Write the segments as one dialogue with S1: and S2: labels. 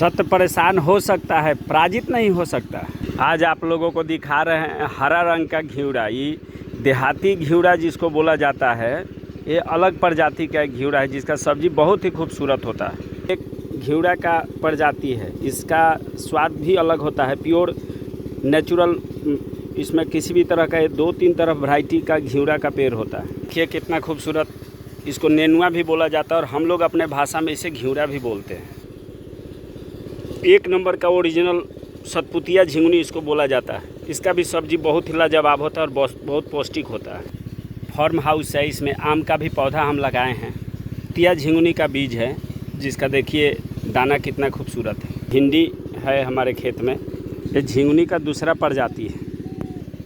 S1: सत परेशान हो सकता है, पराजित नहीं हो सकता। आज आप लोगों को दिखा रहे हैं हरा रंग का घिउरा। ये देहाती घिउरा जिसको बोला जाता है, ये अलग प्रजाति का घिउरा है जिसका सब्जी बहुत ही खूबसूरत होता है। एक घिउरा का प्रजाति है, इसका स्वाद भी अलग होता है, प्योर नेचुरल। इसमें किसी भी तरह का 2-3 तरह वैरायटी का घिउरा का पेड़ होता है। देखिए कितना खूबसूरत। इसको नेनुआ भी बोला जाता है और हम लोग अपने भाषा में इसे घिउरा भी बोलते हैं। एक नंबर का ओरिजिनल सतपुतिया झिंगुनी इसको बोला जाता है। इसका भी सब्जी बहुत ही लाजवाब होता है और बहुत पौष्टिक होता है। फार्म हाउस है, इसमें आम का भी पौधा हम लगाए हैं। तिया झिंगुनी का बीज है जिसका देखिए दाना कितना खूबसूरत है। भिंडी है हमारे खेत में। ये झिंगुनी का दूसरा प्रजाति है,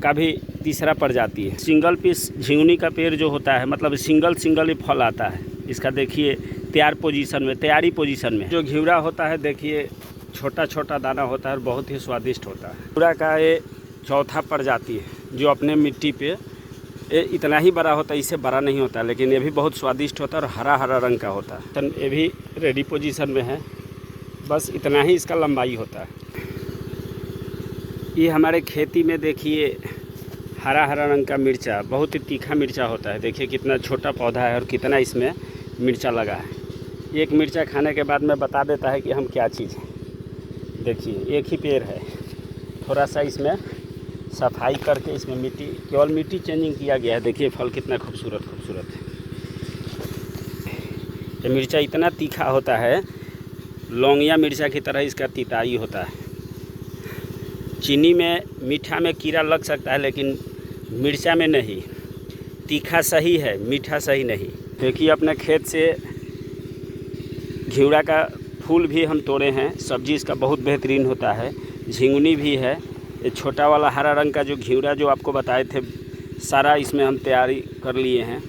S1: का भी तीसरा प्रजाति है। सिंगल पीस झिंगुनी का पेड़ जो होता है, मतलब सिंगल ही फल आता है। इसका देखिए तैयारी पोजीशन में जो घिउरा होता है, देखिए छोटा छोटा दाना होता है और बहुत ही स्वादिष्ट होता है। घिउरा का ये चौथा प्रजाति है जो अपने मिट्टी पे ये इतना ही बड़ा होता है, इससे बड़ा नहीं होता, लेकिन ये भी बहुत स्वादिष्ट होता है और हरा हरा रंग का होता है। ये भी रेडी पोजीशन में है, बस इतना ही इसका लंबाई होता है। ये हमारे खेती में देखिए हरा हरा रंग का मिर्चा, बहुत ही तीखा मिर्चा होता है। देखिए कितना छोटा पौधा है और कितना इसमें मिर्चा लगा है। एक मिर्चा खाने के बाद में बता देता है कि हम क्या चीज़ हैं। देखिए एक ही पेड़ है, थोड़ा सा इसमें सफाई करके इसमें केवल मिट्टी चेंजिंग किया गया है। देखिए फल कितना खूबसूरत है। ये मिर्चा इतना तीखा होता है, लौंगिया मिर्चा की तरह इसका तीताई होता है। चीनी में मीठा में कीड़ा लग सकता है, लेकिन मिर्चा में नहीं। तीखा सही है, मीठा सही नहीं। देखिए अपने खेत से घिउरा का फूल भी हम तोड़े हैं। सब्जी इसका बहुत बेहतरीन होता है। झिंगुनी भी है। ये छोटा वाला हरा रंग का जो घिउरा जो आपको बताए थे, सारा इसमें हम तैयारी कर लिए हैं।